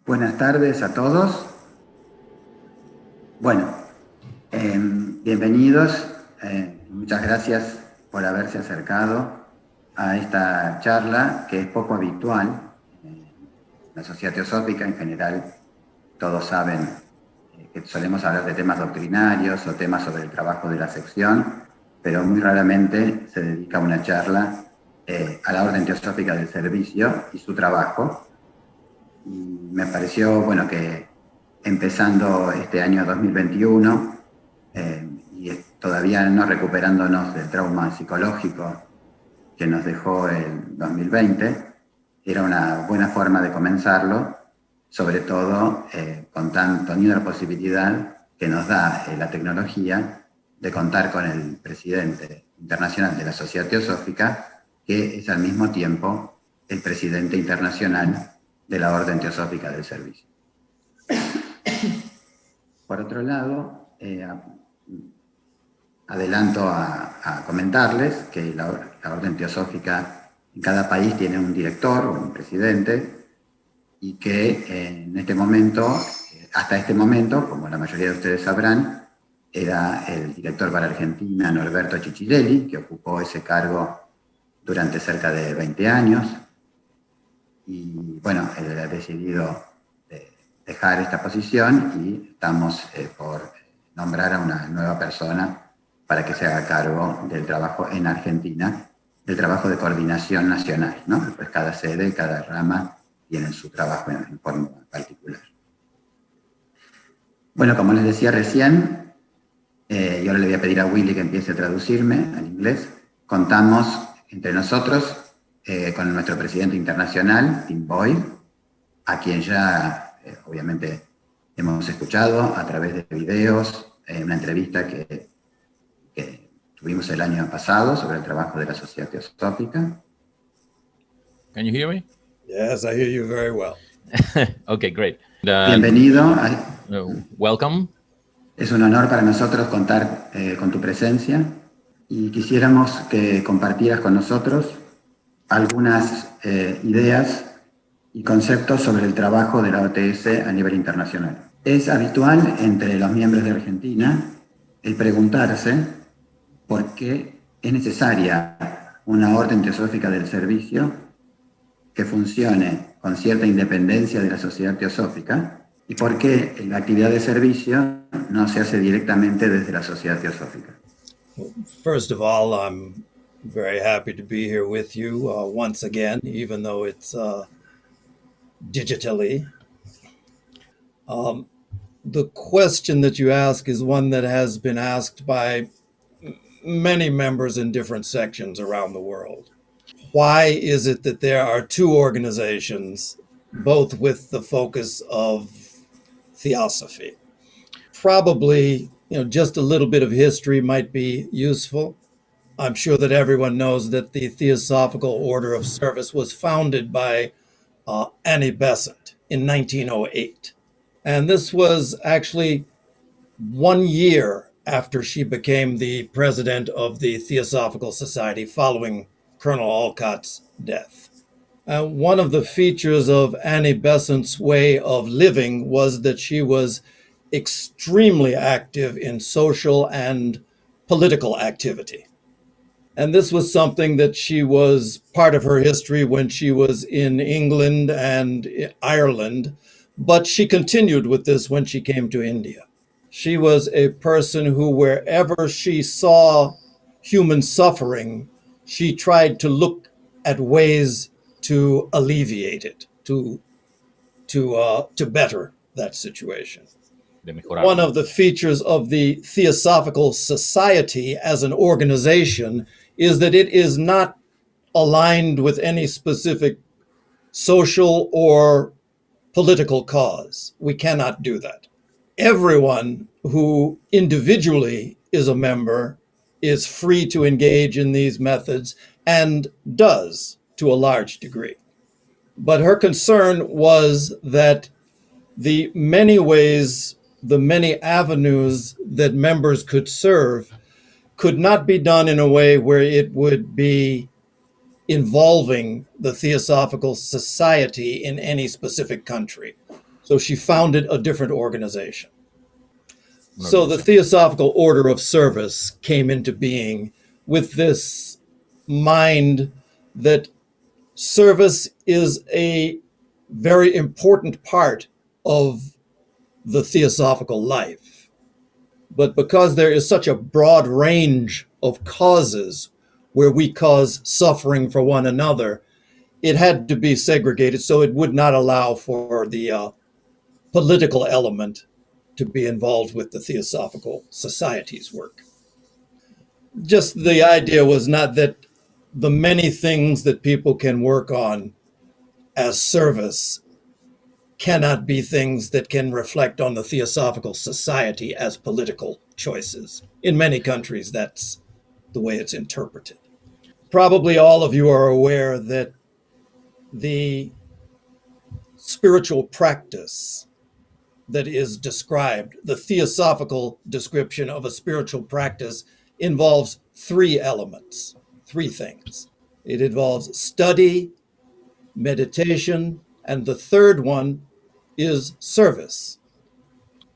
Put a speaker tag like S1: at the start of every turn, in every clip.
S1: Buenas tardes a todos. Bueno, bienvenidos. Muchas gracias por haberse acercado a esta charla que es poco habitual. La sociedad teosófica en general, todos saben que solemos hablar de temas doctrinarios o temas sobre el trabajo de la sección, pero muy raramente se dedica una charla a la Orden Teosófica del Servicio y su trabajo. Y me pareció, bueno, que empezando este año 2021 y todavía no recuperándonos del trauma psicológico que nos dejó el 2020, era una buena forma de comenzarlo, sobre todo teniendo la posibilidad que nos da la tecnología de contar con el presidente internacional de la Sociedad Teosófica, que es al mismo tiempo el presidente internacional de la Orden Teosófica del Servicio. Por otro lado, adelanto a comentarles que la Orden Teosófica en cada país tiene un director o un presidente y que en este momento, hasta este momento, como la mayoría de ustedes sabrán, era el director para Argentina, Norberto Cicilelli, que ocupó ese cargo durante cerca de 20 años. Y bueno, él ha decidido dejar esta posición y estamos por nombrar a una nueva persona para que se haga cargo del trabajo en Argentina, del trabajo de coordinación nacional, ¿no? Pues cada sede, cada rama tiene su trabajo en forma particular. Bueno, como les decía recién, y ahora le voy a pedir a Willy que empiece a traducirme al inglés, contamos entre nosotros con nuestro presidente internacional, Tim Boyle, a quien ya obviamente hemos escuchado a través de videos, una entrevista que tuvimos el año pasado sobre el trabajo de la sociedad teosófica.
S2: Can you hear me?
S3: Yes, I hear you very well.
S2: Okay, great.
S1: Bienvenido.
S2: Welcome.
S1: Es un honor para nosotros contar con tu presencia y quisiéramos que compartieras con nosotros algunas ideas y conceptos sobre el trabajo de la OTS a nivel internacional. Es habitual entre los miembros de Argentina el preguntarse por qué es necesaria una orden teosófica del servicio que funcione con cierta independencia de la sociedad teosófica y por qué la actividad de servicio no se hace directamente desde la sociedad teosófica.
S3: First of all, I'm very happy to be here with you once again, even though it's digitally. The question that you ask is one that has been asked by many members in different sections around the world. Why is it that there are two organizations, both with the focus of theosophy? Probably, just a little bit of history might be useful. I'm sure that everyone knows that the Theosophical Order of Service was founded by Annie Besant in 1908. And this was actually 1 year after she became the president of the Theosophical Society following Colonel Olcott's death. One of the features of Annie Besant's way of living was that she was extremely active in social and political activity. And this was something that she was part of her history when she was in England and Ireland, but she continued with this when she came to India. She was a person who, wherever she saw human suffering, she tried to look at ways to alleviate it, to better that situation. One of the features of the Theosophical Society as an organization is that it is not aligned with any specific social or political cause. We cannot do that. Everyone who individually is a member is free to engage in these methods and does to a large degree. But her concern was that the many ways, the many avenues that members could serve could not be done in a way where it would be involving the Theosophical Society in any specific country. So she founded a different organization. So the Theosophical Order of Service came into being with this mind that service is a very important part of the theosophical life. But because there is such a broad range of causes where we cause suffering for one another, it had to be segregated so it would not allow for the political element to be involved with the Theosophical Society's work. Just the idea was not that the many things that people can work on as service cannot be things that can reflect on the Theosophical Society as political choices. In many countries, that's the way it's interpreted. Probably all of you are aware that the spiritual practice that is described, the theosophical description of a spiritual practice, involves three elements, three things. It involves study, meditation, and the third one is service.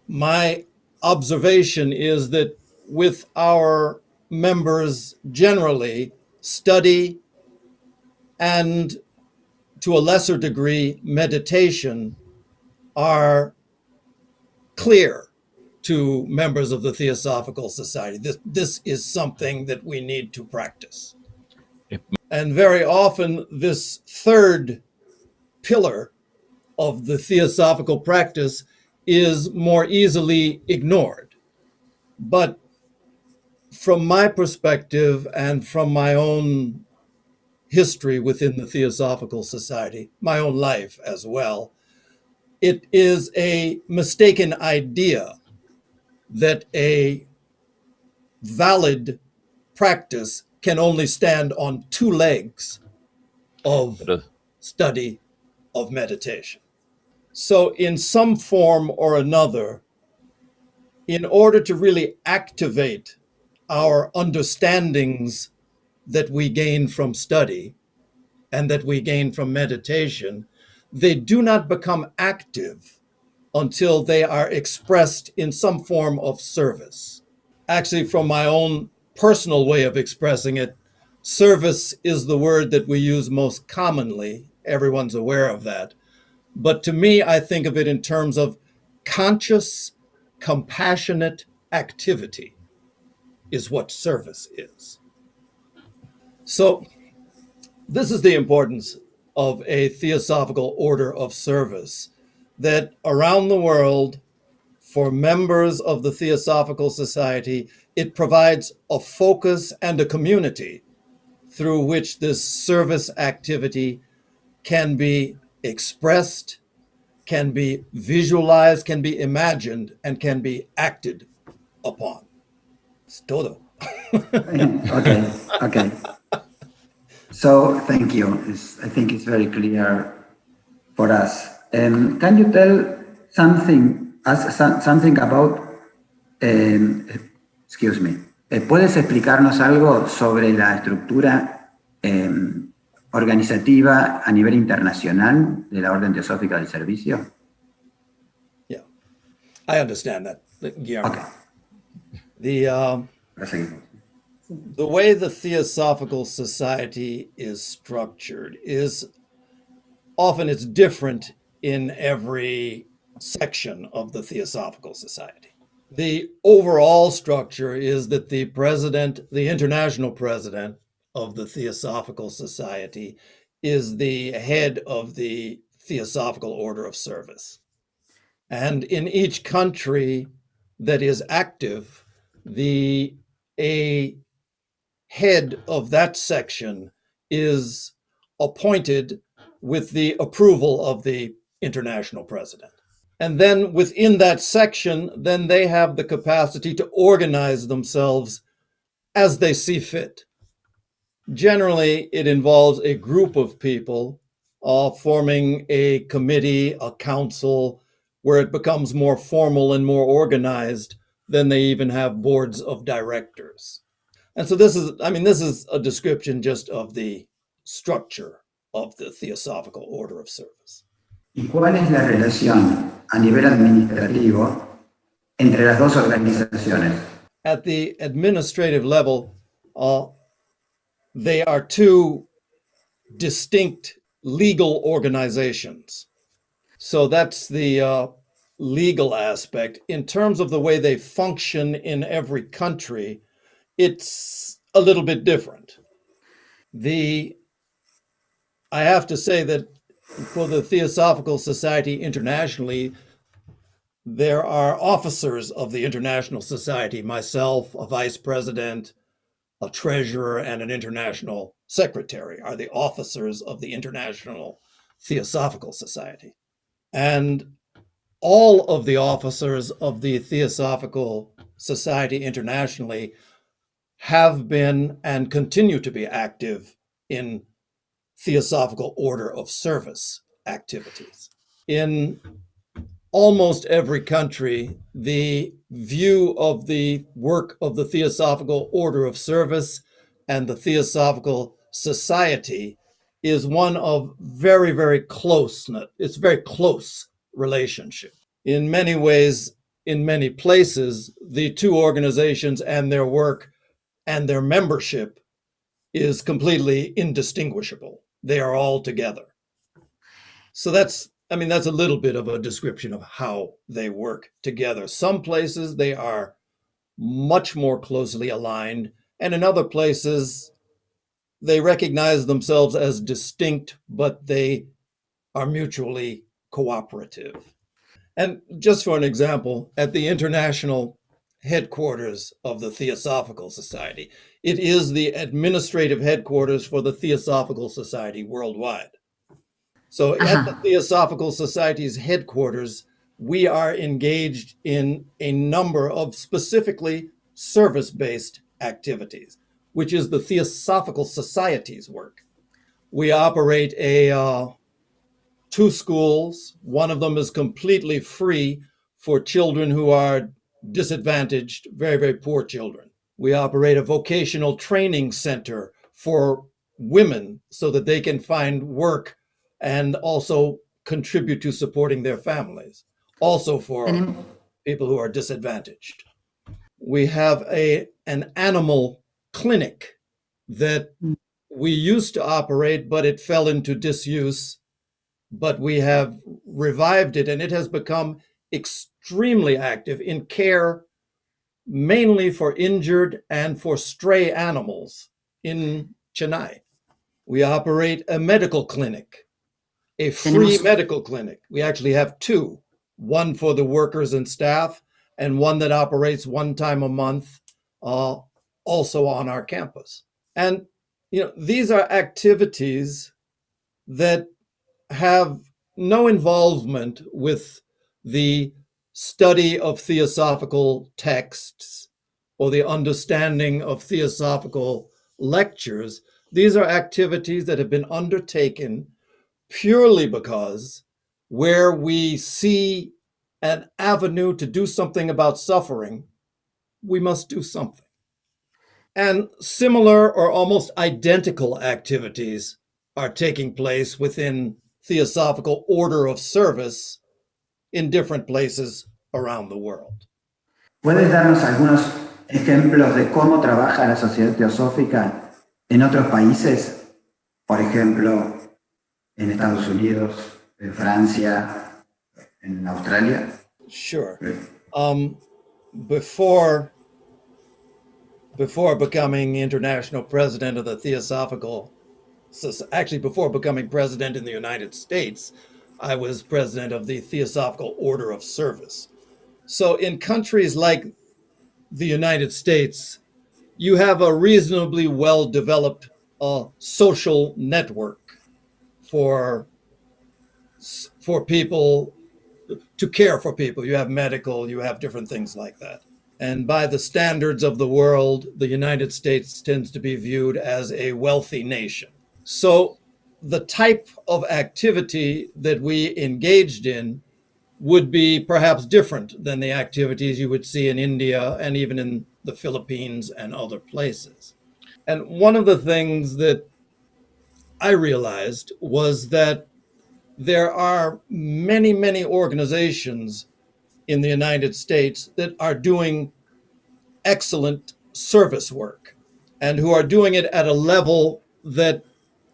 S3: My observation is that with our members generally, study and to a lesser degree, meditation are clear to members of the Theosophical Society. This is something that we need to practice. And very often, this third pillar of the theosophical practice is more easily ignored. But from my perspective and from my own history within the Theosophical Society, my own life as well, it is a mistaken idea that a valid practice can only stand on two legs of study, of meditation. So in some form or another, in order to really activate our understandings that we gain from study and that we gain from meditation, they do not become active until they are expressed in some form of service. Actually, from my own personal way of expressing it, service is the word that we use most commonly. Everyone's aware of that. But to me, I think of it in terms of conscious, compassionate activity is what service is. So this is the importance of a theosophical order of service, that around the world, for members of the Theosophical Society, it provides a focus and a community through which this service activity can be expressed, can be visualized, can be imagined, and can be acted upon. Es todo.
S1: Okay. So thank you. I think it's very clear for us. Can you tell something about, excuse me, ¿puedes explicarnos algo sobre la estructura organizativa a nivel internacional de la Orden Teosófica del Servicio?
S3: Yeah, I understand that, Guillermo.
S1: Okay.
S3: The way the Theosophical Society is structured is often it's different in every section of the Theosophical Society. The overall structure is that the president, the international president of the Theosophical Society, is the head of the Theosophical Order of Service. And in each country that is active, a head of that section is appointed with the approval of the international president. And then within that section, then they have the capacity to organize themselves as they see fit. Generally, it involves a group of people forming a committee, a council, where it becomes more formal and more organized. Then they even have boards of directors. And so this is a description just of the structure of the Theosophical Order of Service.
S1: ¿Y cuál es la relación a nivel administrativo entre las dos organizaciones.
S3: At the administrative level, they are two distinct legal organizations. So that's the legal aspect. In terms of the way they function in every country, it's a little bit different. I have to say that for the Theosophical Society internationally, there are officers of the International Society, myself, a vice president, a treasurer, and an international secretary are the officers of the International Theosophical Society. And all of the officers of the Theosophical Society internationally have been and continue to be active in Theosophical Order of Service activities. In almost every country, the view of the work of the Theosophical Order of Service and the Theosophical Society is one of very, very closeness. It's a very close relationship. In many ways, in many places, the two organizations and their work and their membership is completely indistinguishable. They are all together. So that's a little bit of a description of how they work together. Some places they are much more closely aligned, and in other places they recognize themselves as distinct, but they are mutually cooperative. And just for an example, at the international headquarters of the Theosophical Society, it is the administrative headquarters for the Theosophical Society worldwide. So at the Theosophical Society's headquarters, we are engaged in a number of specifically service-based activities, which is the Theosophical Society's work. We operate two schools. One of them is completely free for children who are disadvantaged, very, very poor children. We operate a vocational training center for women so that they can find work and also contribute to supporting their families, also for people who are disadvantaged. We have an animal clinic that we used to operate, but it fell into disuse. But we have revived it, and it has become extremely active in care, mainly for injured and for stray animals in Chennai. We operate a medical clinic, a free medical clinic. We actually have two, one for the workers and staff, and one that operates one time a month, also on our campus. And these are activities that have no involvement with the study of theosophical texts or the understanding of theosophical lectures. These are activities that have been undertaken purely because where we see an avenue to do something about suffering, we must do something. And similar or almost identical activities are taking place within Theosophical Order of Service in different places around the world.
S1: ¿Puedes darnos algunos ejemplos de cómo trabaja la sociedad teosófica en otros países? Por ejemplo, en Estados Unidos, en Francia, en Australia.
S3: Sure. Before becoming international president of the Theosophical, actually before becoming president in the United States, I was president of the Theosophical Order of Service. So in countries like the United States, you have a reasonably well-developed social network for people, to care for people. You have medical, you have different things like that. And by the standards of the world, the United States tends to be viewed as a wealthy nation. So the type of activity that we engaged in would be perhaps different than the activities you would see in India and even in the Philippines and other places. And one of the things that I realized was that there are many, many organizations in the United States that are doing excellent service work and who are doing it at a level that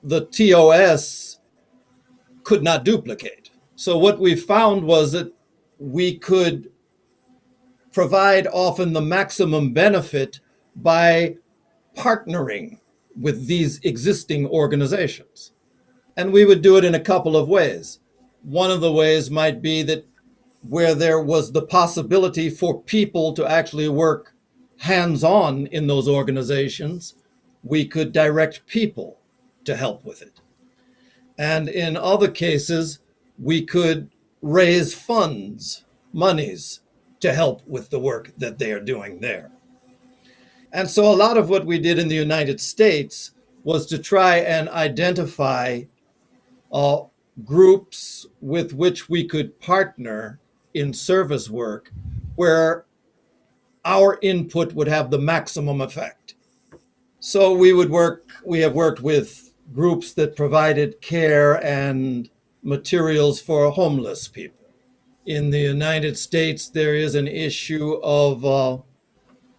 S3: the TOS could not duplicate. So what we found was that we could provide often the maximum benefit by partnering with these existing organizations. And we would do it in a couple of ways. One of the ways might be that where there was the possibility for people to actually work hands-on in those organizations, we could direct people to help with it. And in other cases, we could raise funds, monies, to help with the work that they are doing there. And so a lot of what we did in the United States was to try and identify groups with which we could partner in service work where our input would have the maximum effect. So we have worked with groups that provided care and materials for homeless people. In the United States, there is an issue of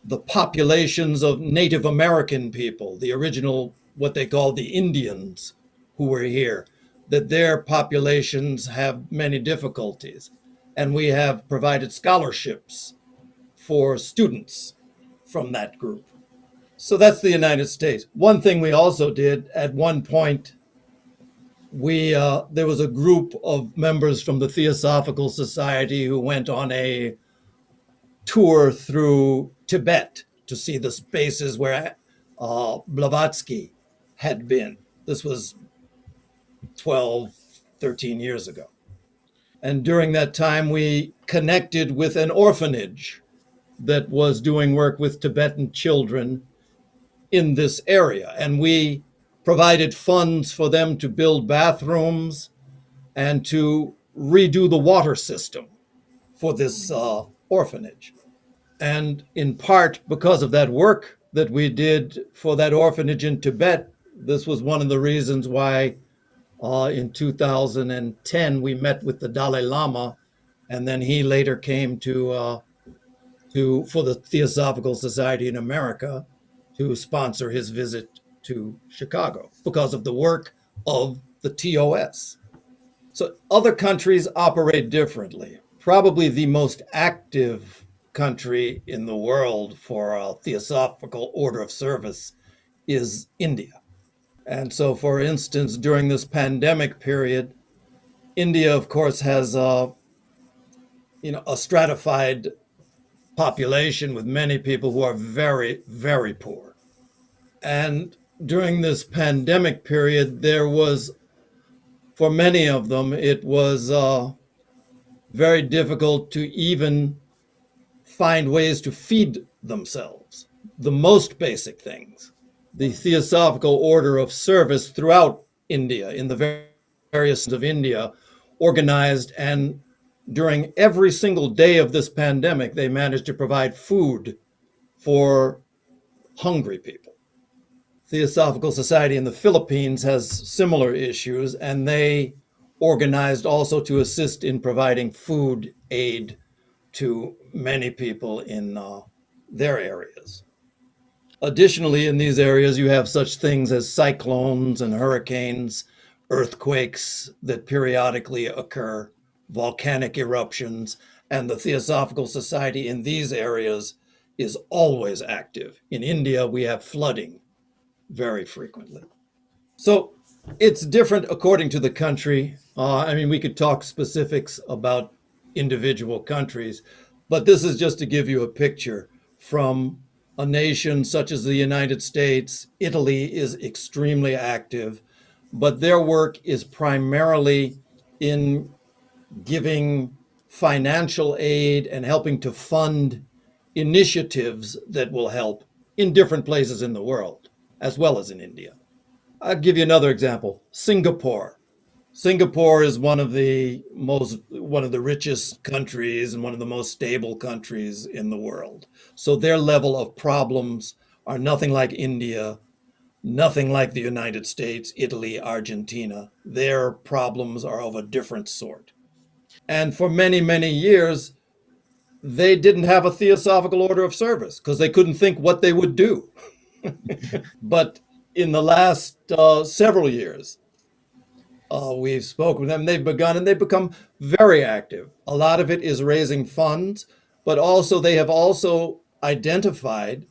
S3: the populations of Native American people, the original, what they call the Indians who were here, that their populations have many difficulties. And we have provided scholarships for students from that group. So that's the United States. One thing we also did at one point, there was a group of members from the Theosophical Society who went on a tour through Tibet to see the spaces where Blavatsky had been. This was 12, 13 years ago. And during that time, we connected with an orphanage that was doing work with Tibetan children in this area. And we provided funds for them to build bathrooms and to redo the water system for this orphanage. And in part because of that work that we did for that orphanage in Tibet, this was one of the reasons why in 2010 we met with the Dalai Lama, and then he later came for the Theosophical Society in America to sponsor his visit to Chicago because of the work of the TOS. So other countries operate differently. Probably the most active country in the world for a Theosophical order of service is India. And so, for instance, during this pandemic period, India, of course, has a stratified population with many people who are very, very poor. And during this pandemic period, there was, for many of them, it was very difficult to even find ways to feed themselves, the most basic things. The Theosophical order of service throughout India, in the various of India, organized, and during every single day of this pandemic, they managed to provide food for hungry people. Theosophical Society in the Philippines has similar issues, and they organized also to assist in providing food aid to many people in their areas. Additionally, in these areas, you have such things as cyclones and hurricanes, earthquakes that periodically occur, volcanic eruptions, and the Theosophical Society in these areas is always active. In India, we have flooding very frequently. So it's different according to the country. We could talk specifics about individual countries, but this is just to give you a picture from a nation such as the United States. Italy is extremely active, but their work is primarily in giving financial aid and helping to fund initiatives that will help in different places in the world, as well as in India. I'll give you another example. Singapore. Singapore is one of the richest countries and one of the most stable countries in the world. So their level of problems are nothing like India Nothing like the United States, Italy, Argentina. Their problems are of a different sort. And for many, many years, they didn't have a theosophical order of service because they couldn't think what they would do. But in the last several years, we've spoken with them. They've begun and they've become very active. A lot of it is raising funds, but also they have also identified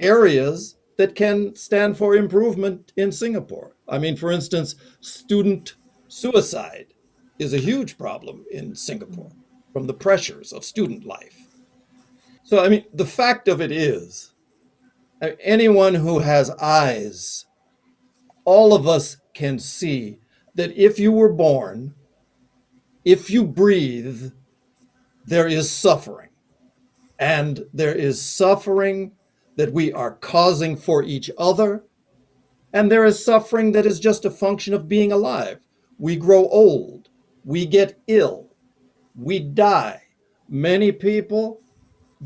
S3: areas that can stand for improvement in Singapore. I mean, for instance, student suicide is a huge problem in Singapore from the pressures of student life. So, I mean, the fact of it is, anyone who has eyes, all of us can see that if you were born, if you breathe, there is suffering. And there is suffering that we are causing for each other. And there is suffering that is just a function of being alive. We grow old. We get ill. We die. Many people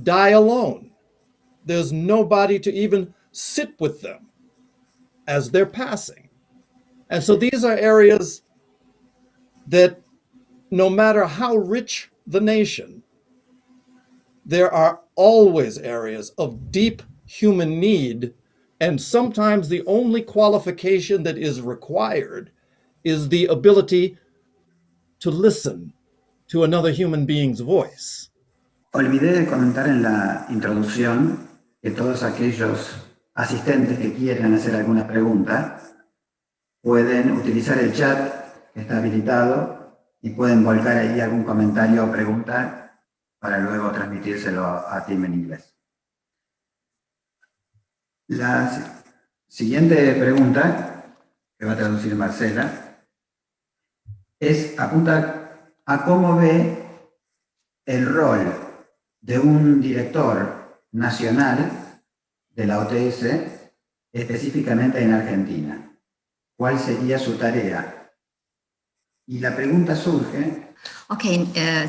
S3: die alone. There's nobody to even sit with them as they're passing. And so these are areas that no matter how rich the nation, there are always areas of deep human need. And sometimes the only qualification that is required is the ability to listen to another human being's voice.
S1: Olvidé de comentar en la introducción que todos aquellos asistentes que quieran hacer alguna pregunta pueden utilizar el chat que está habilitado y pueden volcar ahí algún comentario o pregunta para luego transmitírselo a Tim en inglés. La siguiente pregunta, que va a traducir Marcela, apunta a cómo ve el rol de un director nacional de la OTS, específicamente en Argentina. ¿Cuál sería su tarea? Y la pregunta surge...
S4: Okay,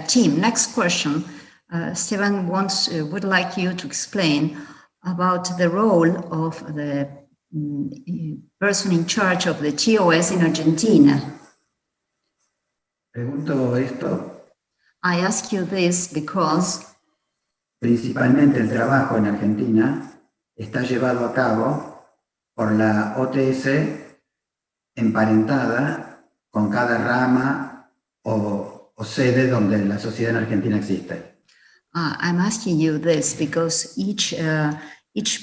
S4: Tim, next question. Esteban would like you to explain about the role of the person in charge of the TOS in Argentina.
S1: Pregunto esto.
S4: I ask you this because
S1: principalmente el trabajo en Argentina está llevado a cabo por la OTS emparentada con cada rama o sede donde la sociedad en Argentina existe.
S4: I'm asking you this because each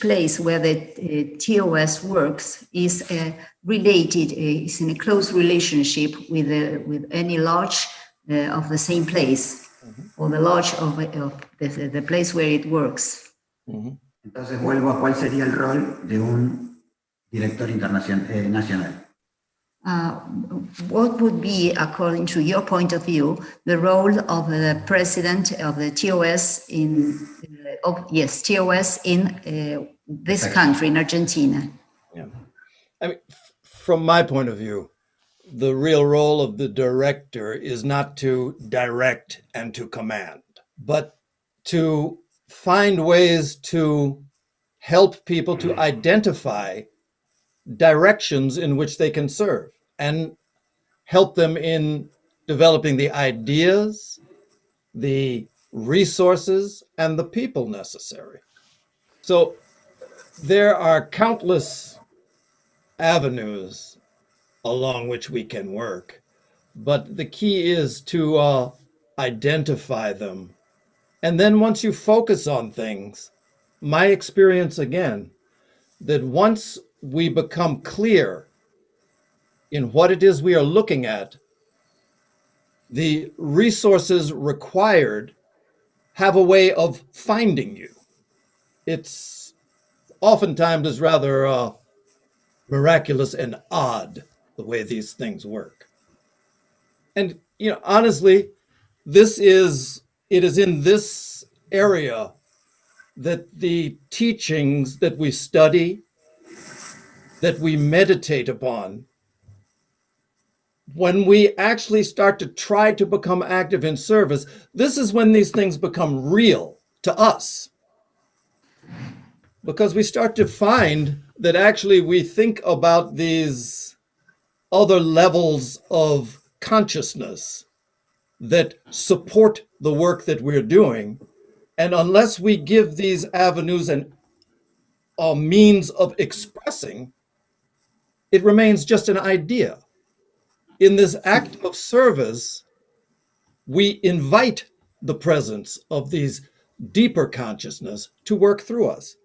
S4: place where the TOS works is related, is in a close relationship with any lodge of the same place, or the lodge of the place where it works.
S1: Entonces vuelvo a cuál sería el rol de un director nacional.
S4: What would be, according to your point of view, the role of the president of the TOS TOS in this country, in Argentina?
S3: Yeah. I mean, from my point of view, the real role of the director is not to direct and to command, but to find ways to help people to identify directions in which they can serve and help them in developing the ideas, the resources, and the people necessary. So there are countless avenues along which we can work, but the key is to identify them. And then once you focus on things, my experience again, that once we become clear in what it is we are looking at, the resources required have a way of finding you. It's oftentimes is rather miraculous and odd the way these things work. And honestly, it is in this area that the teachings that we study, that we meditate upon, when we actually start to try to become active in service, this is when these things become real to us. Because we start to find that actually we think about these other levels of consciousness that support the work that we're doing. And unless we give these avenues a means of expressing, it remains just an idea. In this act of service, we invite the presence of these deeper consciousness to work through us.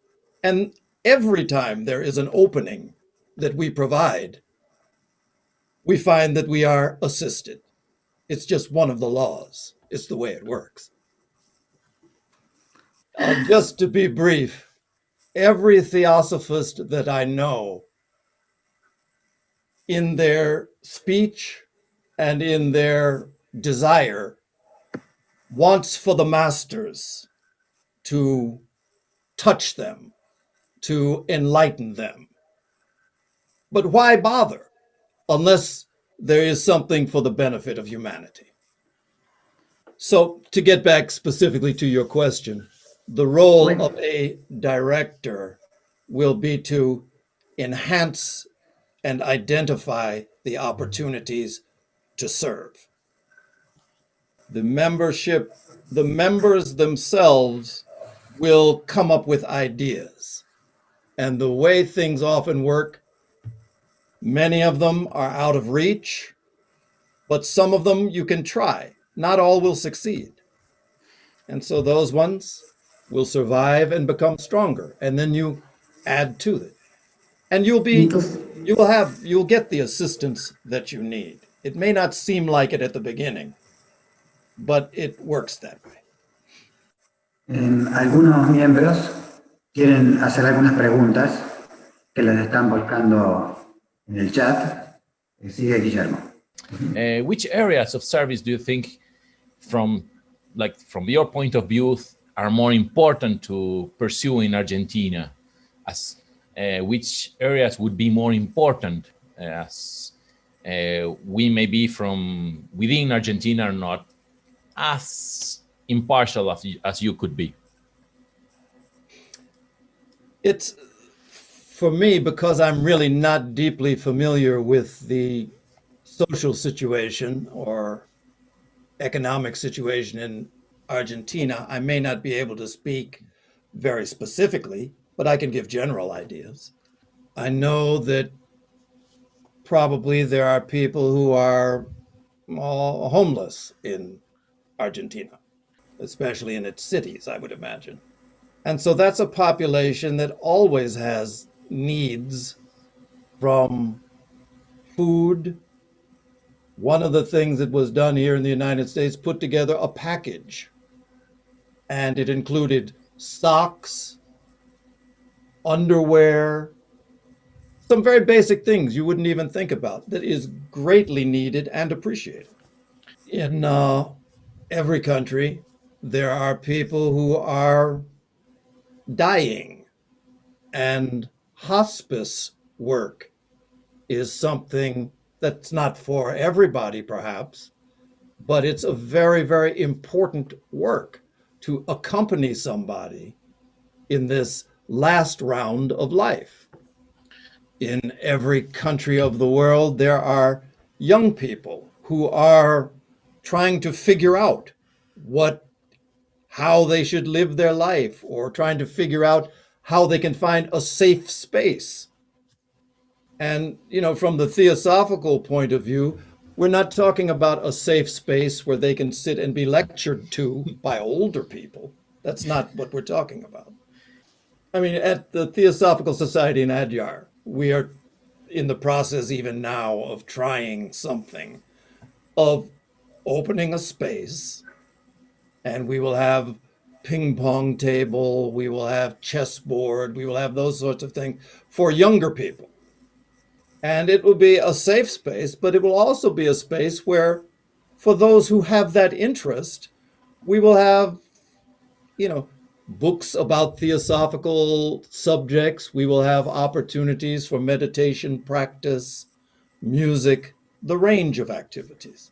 S3: And every time there is an opening that we provide, we find that we are assisted. It's just one of the laws. It's the way it works. Just to be brief, every theosophist that I know, in their speech and in their desire, wants for the masters to touch them, to enlighten them. But why bother unless there is something for the benefit of humanity? So to get back specifically to your question, the role of a director will be to enhance and identify the opportunities to serve. The members themselves will come up with ideas. And the way things often work, many of them are out of reach, but some of them you can try. Not all will succeed. And so those ones will survive and become stronger. And then you add to it. And you'll get the assistance that you need. It may not seem like it at the beginning, but it works that way.
S1: Algunos miembros quieren hacer algunas preguntas que les están volcando en el chat. Sigue Guillermo.
S2: Which areas of service do you think, from your point of view, are more important to pursue in Argentina? As which areas would be more important, as we may be from within Argentina are not as impartial as you could be?
S3: It's, for me, because I'm really not deeply familiar with the social situation or economic situation in Argentina, I may not be able to speak very specifically, but I can give general ideas. I know that probably there are people who are homeless in Argentina, especially in its cities, I would imagine. And so that's a population that always has needs from food. One of the things that was done here in the United States, put together a package, and it included socks, underwear, some very basic things you wouldn't even think about, that is greatly needed and appreciated. In every country, there are people who are dying, and hospice work is something that's not for everybody, perhaps, but it's a very, very important work to accompany somebody in this last round of life. In every country of the world, there are young people who are trying to figure out how they should live their life, or trying to figure out how they can find a safe space. And, from the theosophical point of view, we're not talking about a safe space where they can sit and be lectured to by older people. That's not what we're talking about. I mean, at the Theosophical Society in Adyar, we are in the process even now of trying something, of opening a space, and we will have ping pong table, we will have chessboard, we will have those sorts of things for younger people. And it will be a safe space, but it will also be a space where, for those who have that interest, we will have, books about theosophical subjects. We will have opportunities for meditation practice, music, the range of activities.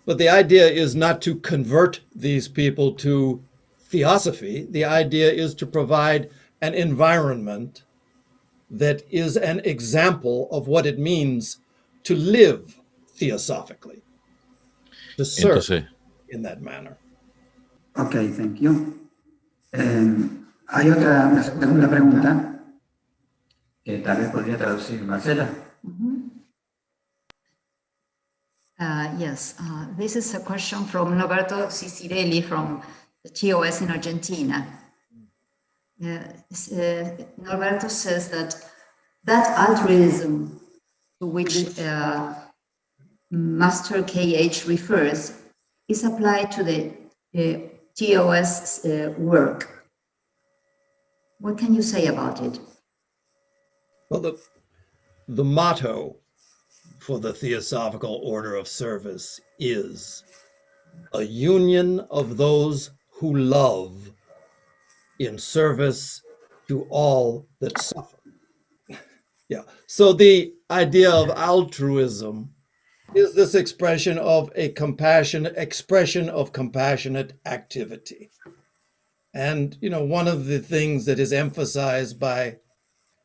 S3: But the idea is not to convert these people to theosophy. The idea is to provide an environment that is an example of what it means to live theosophically, to serve
S2: Entonces,
S3: in that manner.
S1: Ok, thank you. Hay una segunda pregunta que tal vez podría traducir Marcela.
S4: Yes, this is a question from Roberto Cicirelli from the TOS in Argentina. Norberto says that altruism to which Master KH refers is applied to the TOS work. What can you say about it?
S3: Well, the motto for the Theosophical Order of Service is a union of those who love in service to all that suffer. Yeah. So the idea of altruism is this expression of compassionate activity. And, one of the things that is emphasized by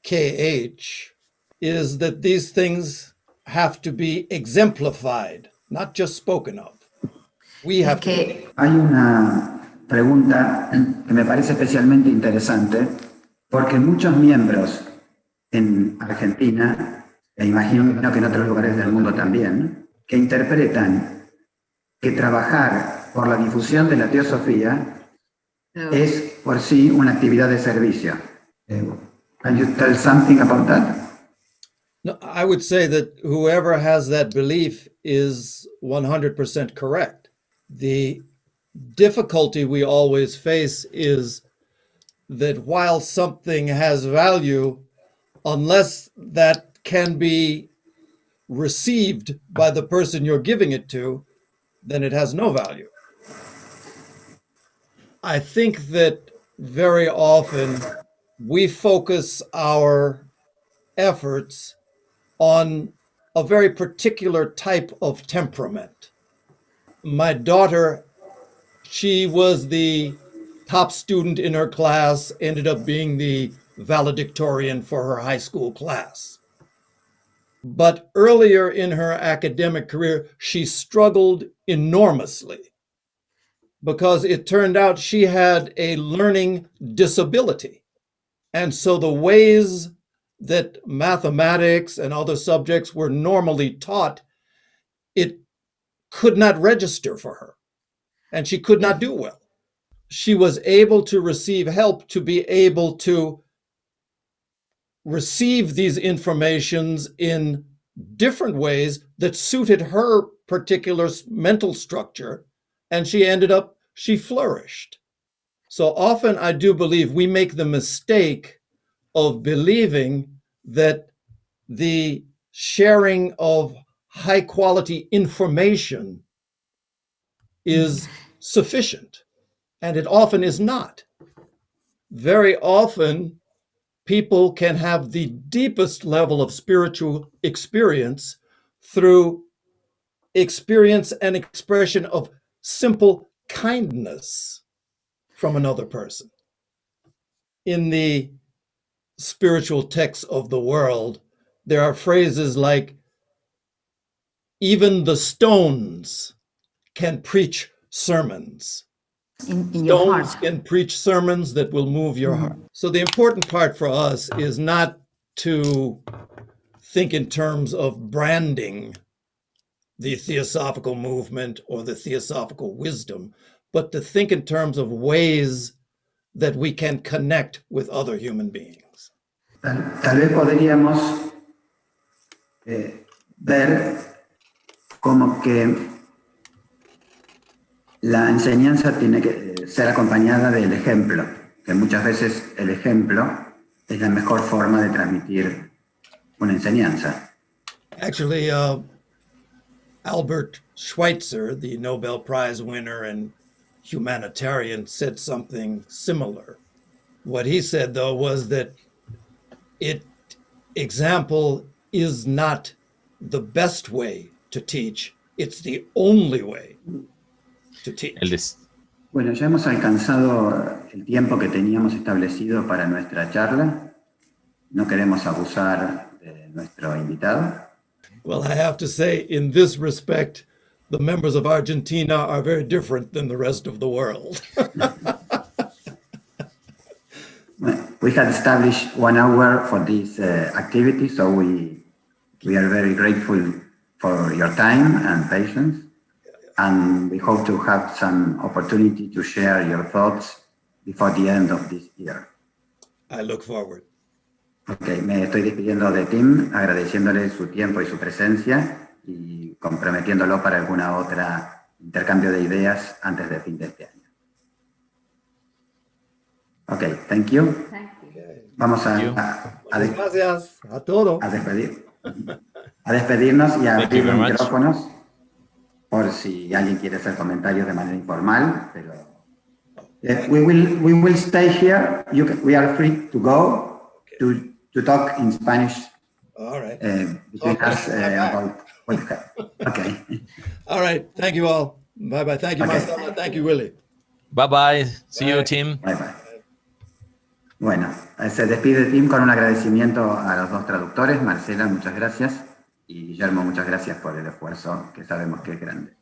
S3: KH is that these things have to be exemplified, not just spoken of. We have to.
S1: Hay una pregunta que me parece especialmente interesante porque muchos miembros en Argentina, e imagino que en otros lugares del mundo también, que interpretan que trabajar por la difusión de la teosofía es por sí una actividad de servicio. Can you tell something about that?
S3: No, I would say that whoever has that belief is 100% correct. The difficulty we always face is that while something has value, unless that can be received by the person you're giving it to, then it has no value. I think that very often we focus our efforts on a very particular type of temperament. My daughter, she was the top student in her class, ended up being the valedictorian for her high school class. But earlier in her academic career, she struggled enormously because it turned out she had a learning disability. And so the ways that mathematics and other subjects were normally taught, it could not register for her, and she could not do well. She was able to receive help to be able to receive these informations in different ways that suited her particular mental structure, and she flourished. So often I do believe we make the mistake of believing that the sharing of high quality information is sufficient, and it often is not. Very often, people can have the deepest level of spiritual experience through experience and expression of simple kindness from another person. In the spiritual texts of the world, there are phrases like, even the stones can preach sermons.
S4: In your heart.
S3: Stones can preach sermons that will move your heart. So the important part for us is not to think in terms of branding the theosophical movement or the theosophical wisdom, but to think in terms of ways that we can connect with other human beings.
S1: Tal vez podríamos ver como que la enseñanza tiene que ser acompañada del ejemplo, que muchas veces el ejemplo es la mejor forma de transmitir una enseñanza.
S3: Actually, Albert Schweitzer, the Nobel Prize winner and humanitarian, said something similar. What he said, though, was that example is not the best way to teach. It's the only way to teach.
S1: Bueno, ya hemos alcanzado el tiempo que teníamos establecido para nuestra charla. no queremos abusar de nuestro invitado.
S3: Well, I have to say, in this respect, the members of Argentina are very different than the rest of the world.
S1: We had established 1 hour for this activity, so we are very grateful for your time and patience, and we hope to have some opportunity to share your thoughts before the end of this year.
S3: I look forward.
S1: Okay, me estoy despidiendo de Tim, agradeciéndole su tiempo y su presencia y comprometiéndolo para alguna otra intercambio de ideas antes del fin de este año. Okay, thank you. Vamos
S3: Gracias a todos.
S1: A despedirnos y a
S2: Thank you
S1: abrir
S2: very
S1: los
S2: much.
S1: micrófonos por si alguien quiere hacer comentarios de manera informal, pero we will stay here. We are free to go to talk in Spanish.
S3: All right.
S1: Between us about what okay.
S3: All right. Thank you all. Bye-bye. Thank you,
S1: Okay.
S3: Marcelo. Thank you, Willie.
S2: Bye-bye. See you,
S3: Bye.
S2: Tim.
S1: Bye bye. Bueno, se despide Tim con un agradecimiento a los dos traductores. Marcela, muchas gracias. Y Guillermo, muchas gracias por el esfuerzo que sabemos que es grande.